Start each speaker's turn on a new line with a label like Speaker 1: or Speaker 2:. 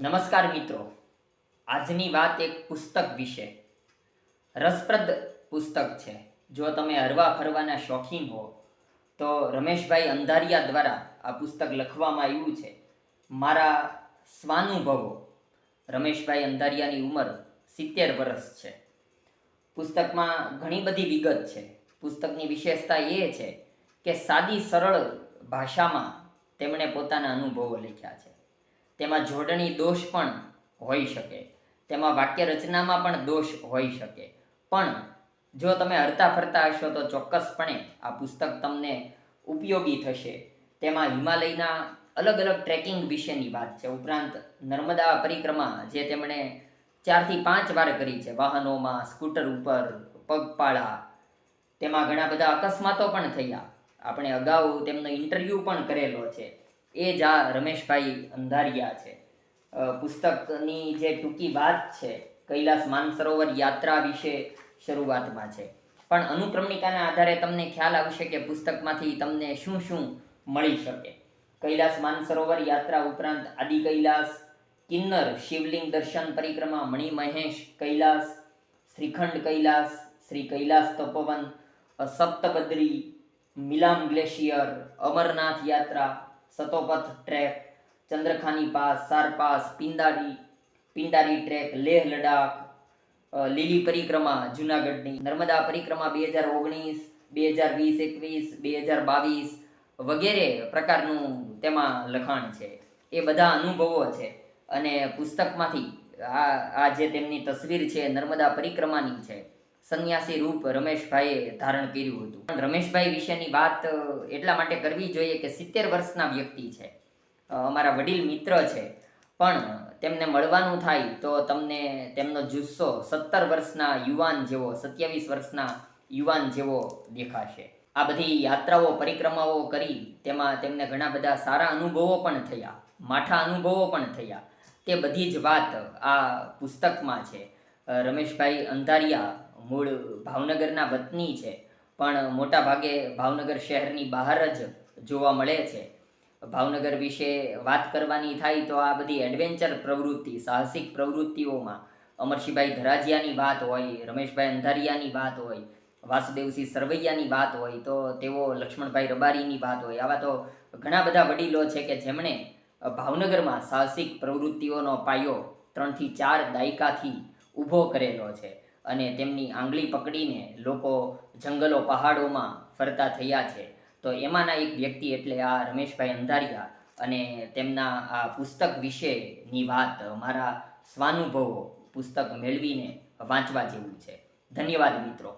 Speaker 1: નમસ્કાર મિત્રો, આજની વાત એક પુસ્તક વિશે. રસપ્રદ પુસ્તક છે. જો તમે હરવા ફરવાના શોખીન હો તો રમેશભાઈ અંધારિયા દ્વારા આ પુસ્તક લખવામાં આવ્યું છે. મારા સ્વાનુભવો. રમેશભાઈ અંધારિયાની ઉંમર 70 વર્ષ છે. પુસ્તકમાં ઘણી બધી વિગત છે. પુસ્તકની વિશેષતા એ છે કે સાદી સરળ ભાષામાં તેમણે પોતાના અનુભવો લખ્યા છે. તેમાં જોડણી દોષ પણ હોઈ શકે, તેમાં વાક્ય રચનામાં પણ દોષ હોઈ શકે, પણ જો તમે હરતા ફરતા હશો તો ચોક્કસપણે આ પુસ્તક તમને ઉપયોગી થશે. તેમાં હિમાલયના અલગ અલગ ટ્રેકિંગ વિશેની વાત છે. ઉપરાંત નર્મદા પરિક્રમા જે તેમણે 4 થી 5 વાર કરી છે, વાહનોમાં, સ્કૂટર ઉપર, પગપાળા. તેમાં ઘણા બધા અકસ્માતો પણ થયા. આપણે અગાઉ તેમનો ઇન્ટરવ્યૂ પણ કરેલો છે. એ જ આ રમેશભાઈ અંધારિયા છે. પુસ્તકની જે ટૂંકી વાત છે, કૈલાસ માનસરોવર યાત્રા વિશે શરૂઆતમાં છે, પણ અનુક્રમણિકાના આધારે તમને ખ્યાલ આવશે કે પુસ્તકમાંથી તમને શું શું મળી શકે. કૈલાસ માનસરોવર યાત્રા ઉપરાંત આદિ કૈલાસ, કિન્નર શિવલિંગ દર્શન પરિક્રમા, મણિમહેશ કૈલાસ, શ્રીખંડ કૈલાસ, શ્રી કૈલાસ તપોવન, સપ્તબદ્રી, મિલામ ગ્લેશિયર, અમરનાથ યાત્રા, સતોપથ ટ્રેક, ચંદ્રખાની પાસ, સાર પાસ, પિંડારી ટ્રેક, લેહ લડાખ, લીલી પરિક્રમા જૂનાગઢની, નર્મદા પરિક્રમા 2019, 2020-21, 2022 વગેરે પ્રકારનું તેમાં લખાણ છે. એ બધા અનુભવો છે અને પુસ્તકમાંથી આ જે તેમની તસવીર છે નર્મદા પરિક્રમાની છે. સંન્યાસી રૂપ રમેશભાઈએ ધારણ કર્યું હતું. પણ રમેશભાઈ વિશેની વાત એટલા માટે કરવી જોઈએ કે 70 વર્ષના વ્યક્તિ છે, અમારા વડીલ મિત્ર છે, પણ તેમને મળવાનું થાય તો તમને તેમનો જુસ્સો 17 વર્ષના યુવાન જેવો, 27 વર્ષના યુવાન જેવો દેખાશે. આ બધી યાત્રાઓ, પરિક્રમાઓ કરી તેમાં તેમને ઘણા બધા સારા અનુભવો પણ થયા, માઠા અનુભવો પણ થયા. તે બધી જ વાત આ પુસ્તકમાં છે. રમેશભાઈ અંધારિયા મૂળ ભાવનગરના વતની છે, પણ મોટા ભાગે ભાવનગર શહેરની બહાર જ જોવા મળે છે. ભાવનગર વિશે વાત કરવાની થાય તો આ બધી એડવેન્ચર પ્રવૃત્તિ, સાહસિક પ્રવૃત્તિઓમાં અમરશીભાઈ ધરાજીયાની વાત હોય, રમેશભાઈ અંધારિયાની વાત હોય, વાસુદેવસિંહ સરવૈયાની વાત હોય, તો તેઓ લક્ષ્મણભાઈ રબારીની વાત હોય, આવા તો ઘણા બધા વડીલો છે કે જેમણે ભાવનગરમાં સાહસિક પ્રવૃત્તિઓનો પાયો 3 થી 4 દાયકાથી ઊભો કરેલો છે અને તેમની આંગળી પકડીને લોકો જંગલો, પહાડોમાં ફરતા થયા છે. તો એમાંના એક વ્યક્તિ એટલે આ રમેશભાઈ અંધારિયા અને તેમના આ પુસ્તક વિશેની વાત, મારા સ્વાનુભવો પુસ્તક મેળવીને વાંચવા જેવું છે. ધન્યવાદ મિત્રો.